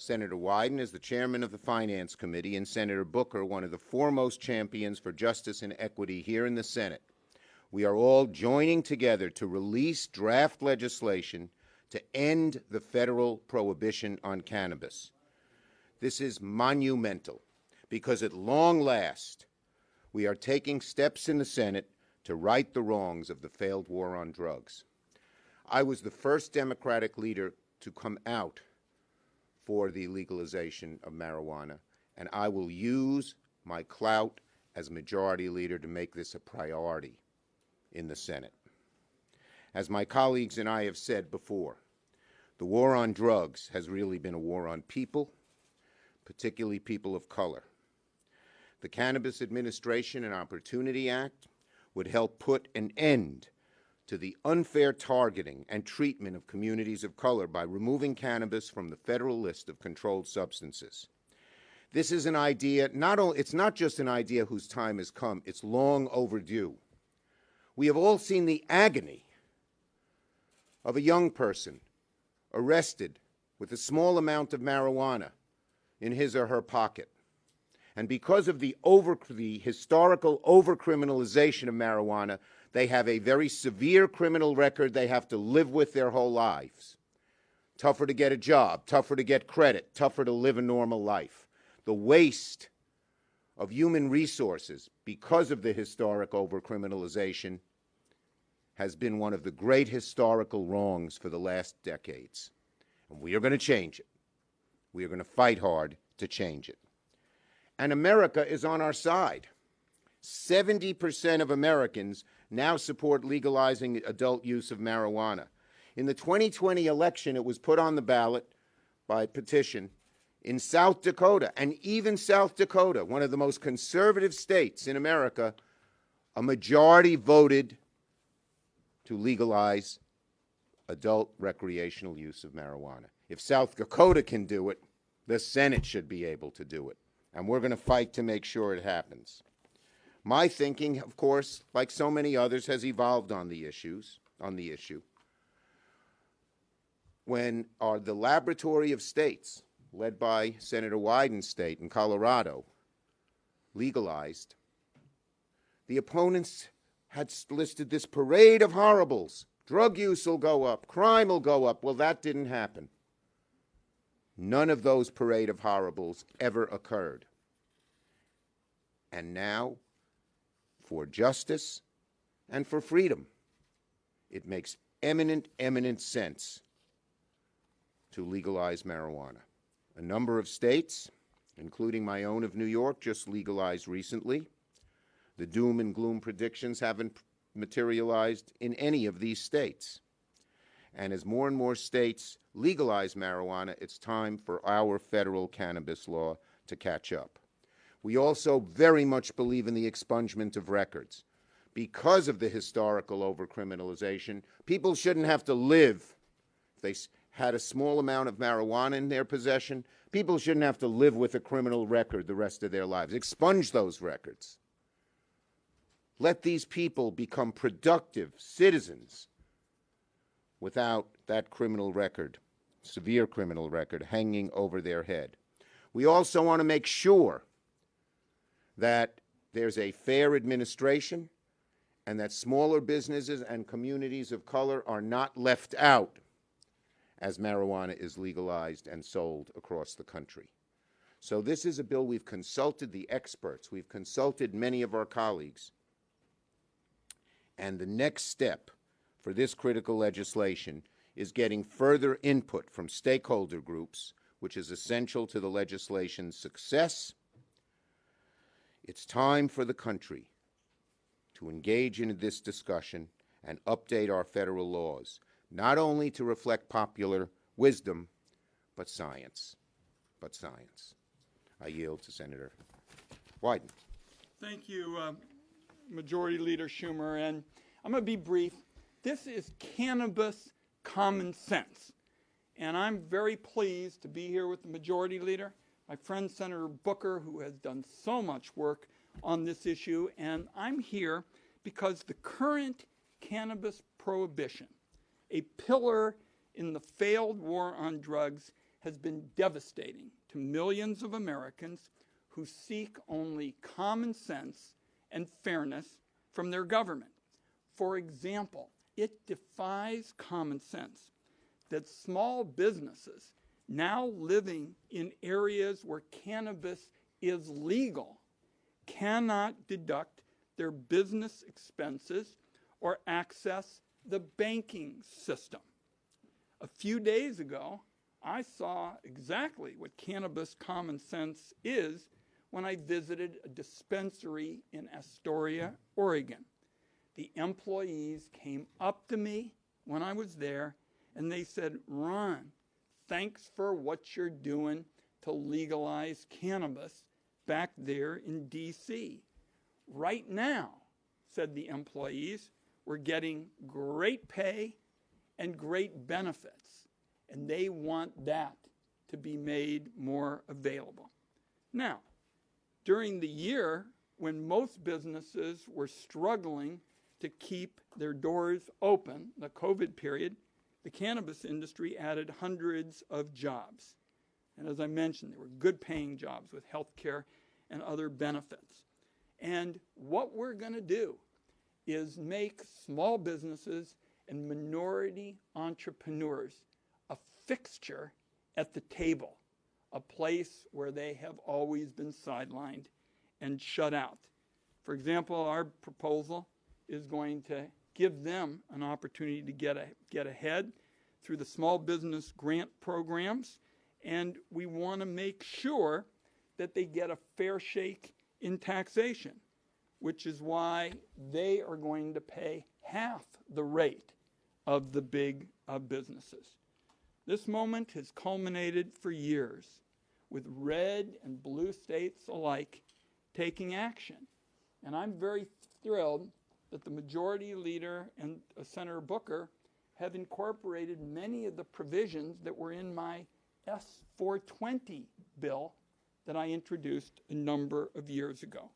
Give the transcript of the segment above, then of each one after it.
Senator Wyden is the chairman of the Finance Committee, and Senator Booker, one of the foremost champions for justice and equity here in the Senate. We are all joining together to release draft legislation to end the federal prohibition on cannabis. This is monumental because at long last, we are taking steps in the Senate to right the wrongs of the failed war on drugs. I was the first Democratic leader to come out for the legalization of marijuana, and I will use my clout as majority leader to make this a priority in the Senate. As my colleagues and I have said before, the war on drugs has really been a war on people, particularly people of color. The Cannabis Administration and Opportunity Act would help put an end to the unfair targeting and treatment of communities of color by removing cannabis from the federal list of controlled substances. This is an idea, it's not just an idea whose time has come, it's long overdue. We have all seen the agony of a young person arrested with a small amount of marijuana in his or her pocket. And because of the historical overcriminalization of marijuana, they have a very severe criminal record they have to live with their whole lives. Tougher to get a job, tougher to get credit, tougher to live a normal life. The waste of human resources because of the historic overcriminalization has been one of the great historical wrongs for the last decades. And we are going to change it. We are going to fight hard to change it. And America is on our side. 70% of Americans now support legalizing adult use of marijuana. In the 2020 election, it was put on the ballot by petition in South Dakota, and even South Dakota, one of the most conservative states in America, a majority voted to legalize adult recreational use of marijuana. If South Dakota can do it, the Senate should be able to do it. And we're going to fight to make sure it happens. My thinking, of course, like so many others, has evolved on the issue. When the laboratory of states, led by Senator Wyden's state in Colorado, legalized, the opponents had listed this parade of horribles. Drug use will go up, crime will go up. Well, that didn't happen. None of those parade of horribles ever occurred. And now, for justice and for freedom, it makes eminent sense to legalize marijuana. A number of states, including my own of New York, just legalized recently. The doom and gloom predictions haven't materialized in any of these states. And as more and more states legalize marijuana, it's time for our federal cannabis law to catch up. We also very much believe in the expungement of records. Because of the historical overcriminalization, people shouldn't have to live, if they had a small amount of marijuana in their possession, people shouldn't have to live with a criminal record the rest of their lives. Expunge those records. Let these people become productive citizens without that criminal record, severe criminal record, hanging over their head. We also want to make sure that there's a fair administration and that smaller businesses and communities of color are not left out as marijuana is legalized and sold across the country. So this is a bill we've consulted the experts, we've consulted many of our colleagues, and the next step for this critical legislation is getting further input from stakeholder groups, which is essential to the legislation's success. It's time for the country to engage in this discussion and update our federal laws, not only to reflect popular wisdom, but science. I yield to Senator Wyden. Thank you, Majority Leader Schumer, and I'm going to be brief. This is cannabis common sense, and I'm very pleased to be here with the Majority Leader, my friend Senator Booker, who has done so much work on this issue, and I'm here because the current cannabis prohibition, a pillar in the failed war on drugs, has been devastating to millions of Americans who seek only common sense and fairness from their government. For example, it defies common sense that small businesses now living in areas where cannabis is legal cannot deduct their business expenses or access the banking system. A few days ago, I saw exactly what cannabis common sense is when I visited a dispensary in Astoria, Oregon. The employees came up to me when I was there and they said, "Ron, thanks for what you're doing to legalize cannabis back there in D.C. Right now," said the employees, "we're getting great pay and great benefits, and they want that to be made more available." Now, during the year when most businesses were struggling to keep their doors open, the COVID period, the cannabis industry added hundreds of jobs. And as I mentioned, they were good paying jobs with health care and other benefits. And what we're going to do is make small businesses and minority entrepreneurs a fixture at the table, a place where they have always been sidelined and shut out. For example, our proposal is going to give them an opportunity to get ahead through the small business grant programs, and we want to make sure that they get a fair shake in taxation, which is why they are going to pay half the rate of the big businesses. This moment has culminated for years with red and blue states alike taking action. And I'm very thrilled that the Majority Leader and Senator Booker have incorporated many of the provisions that were in my S-420 bill that I introduced a number of years ago.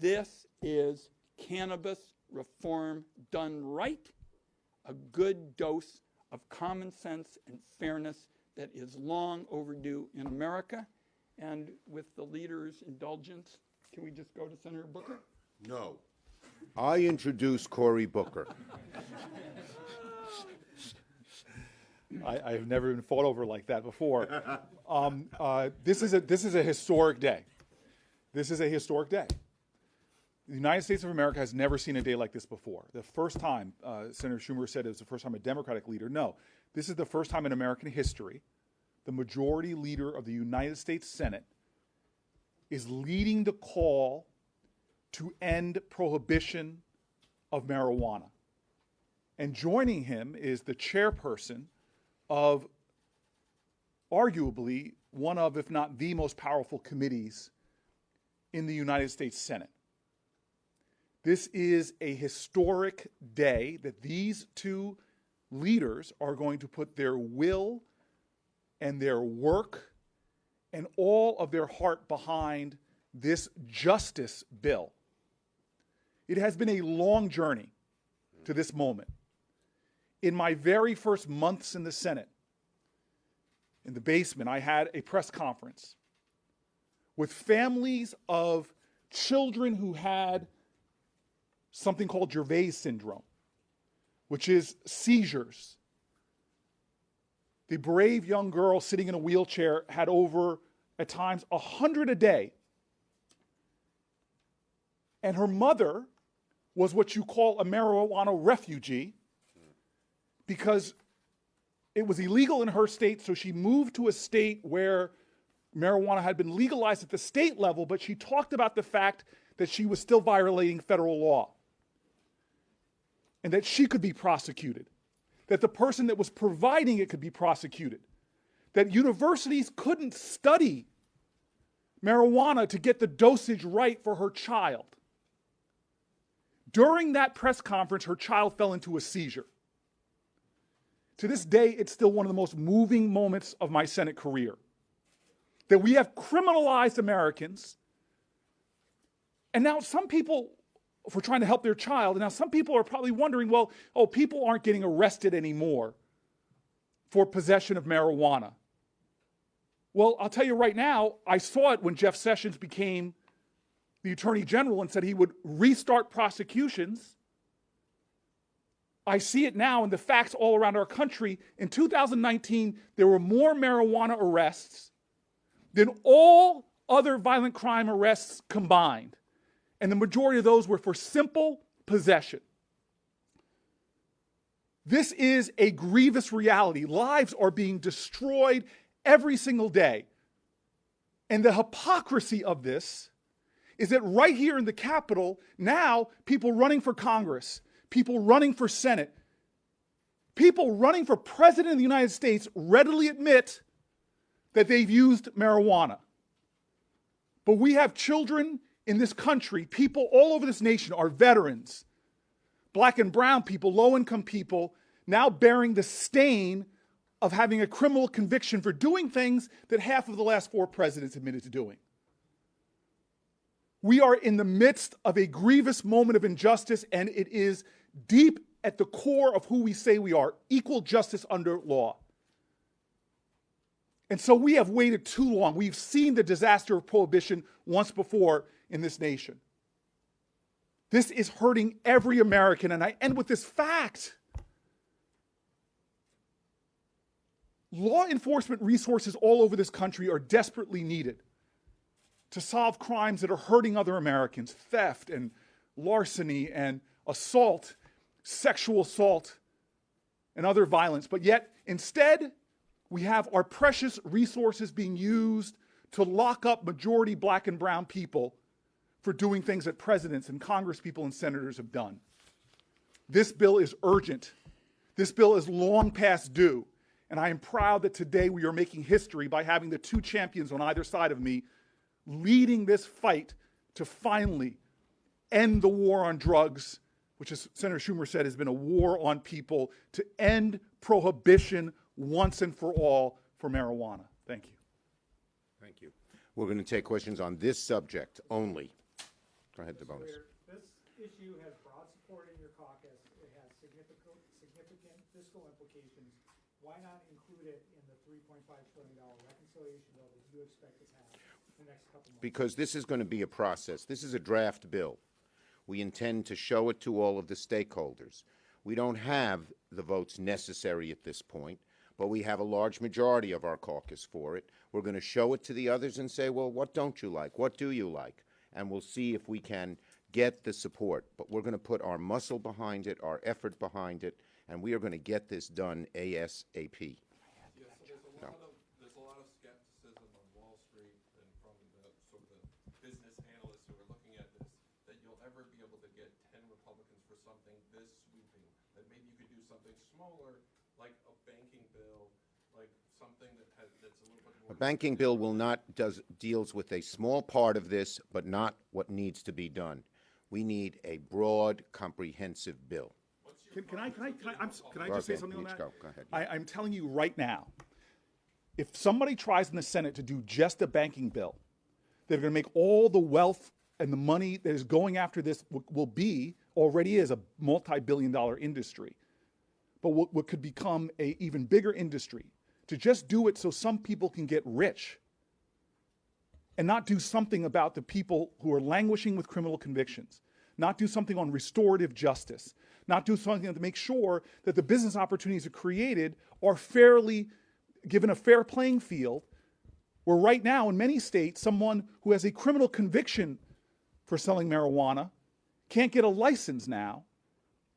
This is cannabis reform done right, a good dose of common sense and fairness that is long overdue in America. And with the leader's indulgence, can we just go to Senator Booker? No. I introduce Cory Booker. I've never been fought over like that before. This is a historic day. This is a historic day. The United States of America has never seen a day like this before. The first time, Senator Schumer said it was the first time a Democratic leader. No, this is the first time in American history the Majority Leader of the United States Senate is leading the call to end prohibition of marijuana. And joining him is the chairperson of arguably one of, if not the most powerful committees in the United States Senate. This is a historic day that these two leaders are going to put their will and their work and all of their heart behind this justice bill. It has been a long journey to this moment. In my very first months in the Senate, in the basement, I had a press conference with families of children who had something called Gervais syndrome, which is seizures. The brave young girl sitting in a wheelchair had over, at times, 100 a day. And her mother was what you call a marijuana refugee because it was illegal in her state, so she moved to a state where marijuana had been legalized at the state level, but she talked about the fact that she was still violating federal law and that she could be prosecuted, that the person that was providing it could be prosecuted, that universities couldn't study marijuana to get the dosage right for her child. During that press conference, her child fell into a seizure. To this day, it's still one of the most moving moments of my Senate career. That we have criminalized Americans, and now some people, for trying to help their child, and now some people are probably wondering, well, people aren't getting arrested anymore for possession of marijuana. Well, I'll tell you right now, I saw it when Jeff Sessions became the Attorney General and said he would restart prosecutions. I see it now in the facts all around our country. In 2019, there were more marijuana arrests than all other violent crime arrests combined. And the majority of those were for simple possession. This is a grievous reality. Lives are being destroyed every single day. And the hypocrisy of this is that right here in the Capitol, now people running for Congress, people running for Senate, people running for President of the United States readily admit that they've used marijuana. But we have children in this country, people all over this nation, our veterans, black and brown people, low-income people, now bearing the stain of having a criminal conviction for doing things that half of the last 4 presidents admitted to doing. We are in the midst of a grievous moment of injustice, and it is deep at the core of who we say we are, equal justice under law. And so we have waited too long. We've seen the disaster of prohibition once before in this nation. This is hurting every American, and I end with this fact. Law enforcement resources all over this country are desperately needed to solve crimes that are hurting other Americans, theft and larceny and assault, sexual assault, and other violence. But yet, instead, we have our precious resources being used to lock up majority black and brown people for doing things that presidents and congresspeople and senators have done. This bill is urgent. This bill is long past due. And I am proud that today we are making history by having the 2 champions on either side of me leading this fight to finally end the war on drugs, which, as Senator Schumer said, has been a war on people, to end prohibition once and for all for marijuana. Thank you. Thank you. We're going to take questions on this subject only. Go ahead, the bonus. This issue has broad support in your caucus. It has significant fiscal implications. Why not include it in the $3.5 trillion reconciliation bill that you expect to pass in the next couple months? Because this is going to be a process. This is a draft bill. We intend to show it to all of the stakeholders. We don't have the votes necessary at this point, but we have a large majority of our caucus for it. We're going to show it to the others and say, well, what don't you like? What do you like? And we'll see if we can get the support. But we're going to put our muscle behind it, our effort behind it, and we are going to get this done ASAP. Yes, there's a lot of skepticism on Wall Street and from the sort of the business analysts who are looking at this, that you'll ever be able to get 10 Republicans for something this sweeping. That maybe you could do something smaller, like a banking bill, like something that's a little bit more. A banking bill deals with a small part of this, but not what needs to be done. We need a broad, comprehensive bill. Can I just say something on that? Go ahead. I'm telling you right now, if somebody tries in the Senate to do just a banking bill, they're going to make all the wealth and the money that is going after this already is a multi-billion-dollar industry. But what could become a even bigger industry, to just do it so some people can get rich and not do something about the people who are languishing with criminal convictions, not do something on restorative justice, not do something to make sure that the business opportunities that are created are fairly given a fair playing field, where right now in many states, someone who has a criminal conviction for selling marijuana can't get a license now.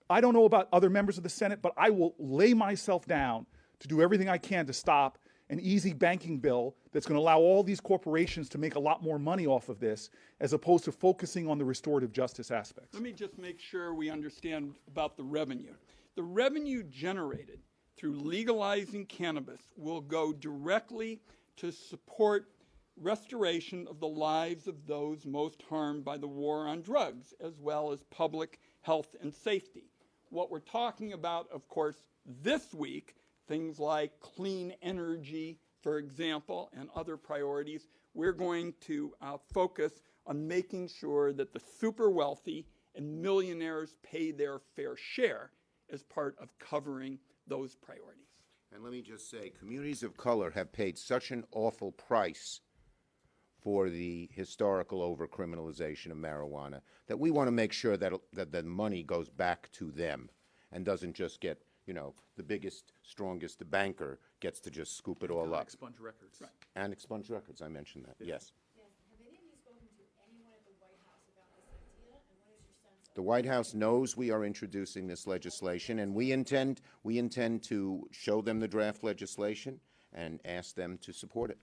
I don't know about other members of the Senate, but I will lay myself down to do everything I can to stop an easy banking bill that's going to allow all these corporations to make a lot more money off of this, as opposed to focusing on the restorative justice aspects. Let me just make sure we understand about the revenue. The revenue generated through legalizing cannabis will go directly to support restoration of the lives of those most harmed by the war on drugs, as well as public health and safety. What we're talking about, of course, this week, things like clean energy, for example, and other priorities, we're going to focus on making sure that the super wealthy and millionaires pay their fair share as part of covering those priorities. And let me just say, communities of color have paid such an awful price for the historical overcriminalization of marijuana that we want to make sure that the money goes back to them and doesn't just get, you know, the biggest, strongest banker gets to just scoop it all up. Expunge records. Right. And expunge records, I mentioned that, yes. Yes. Have any of you spoken to anyone at the White House about this idea, and what is your sense of? The White House knows we are introducing this legislation, and we intend to show them the draft legislation and ask them to support it.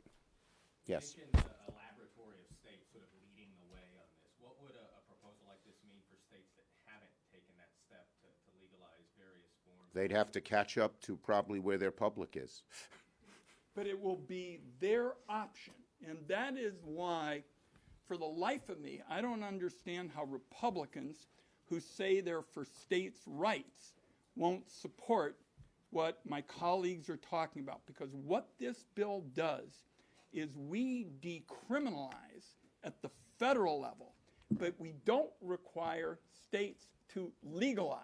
Yes. You mentioned a laboratory of states sort of leading the way on this. What would a proposal like this mean for states that haven't taken that step to legalize various forms? They'd have to catch up to probably where their public is. But it will be their option. And that is why, for the life of me, I don't understand how Republicans who say they're for states' rights won't support what my colleagues are talking about. Because what this bill does is we decriminalize at the federal level, but we don't require states to legalize.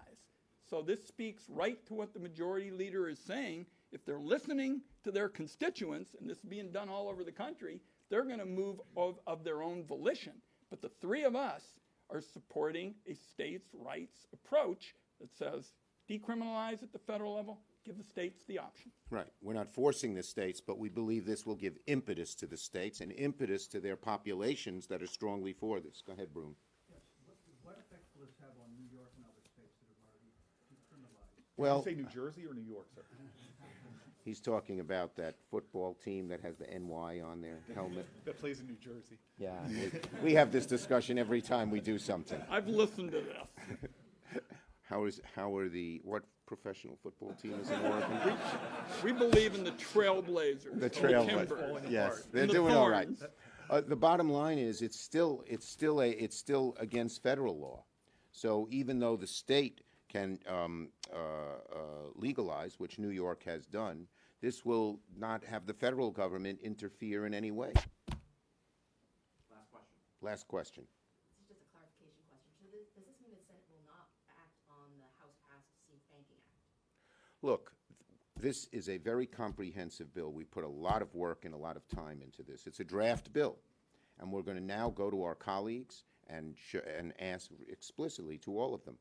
So this speaks right to what the majority leader is saying. If they're listening to their constituents, and this is being done all over the country, they're going to move of their own volition. But the three of us are supporting a states' rights approach that says decriminalize at the federal level, give the states the option. Right. We're not forcing the states, but we believe this will give impetus to the states and impetus to their populations that are strongly for this. Go ahead, Broom. Yes. What effect will this have on New York and other states that have already decriminalized? Well, Did you say New Jersey or New York, sir? he's talking about that football team that has the NY on their helmet. That plays in New Jersey. Yeah. We have this discussion every time we do something. I've listened to this. What professional football team is in Oregon? We believe in the trailblazers. The Timber. Trailblazers. Yes, they're And the doing all right. Thorns. The bottom line is it's still against federal law. So even though the state can legalize, which New York has done, this will not have the federal government interfere in any way. Last question. Last question. This is just a clarification question. Does this mean the Senate will not act on the House-passed Safe Banking Act? Look, this is a very comprehensive bill. We put a lot of work and a lot of time into this. It's a draft bill, and we're going to now go to our colleagues and ask explicitly to all of them,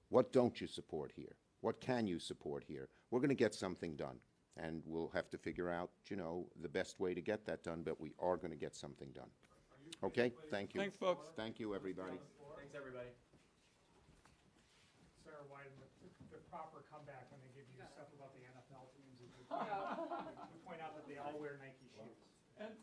what don't you support here? What can you support here? We're going to get something done, and we'll have to figure out, you know, the best way to get that done, but we are going to get something done. Okay? Thank you. Thanks, folks. Thanks, everybody. Thanks, everybody. Sarah Wyden, the proper comeback when they give you stuff about the NFL teams is you point out that they all wear Nike shoes. And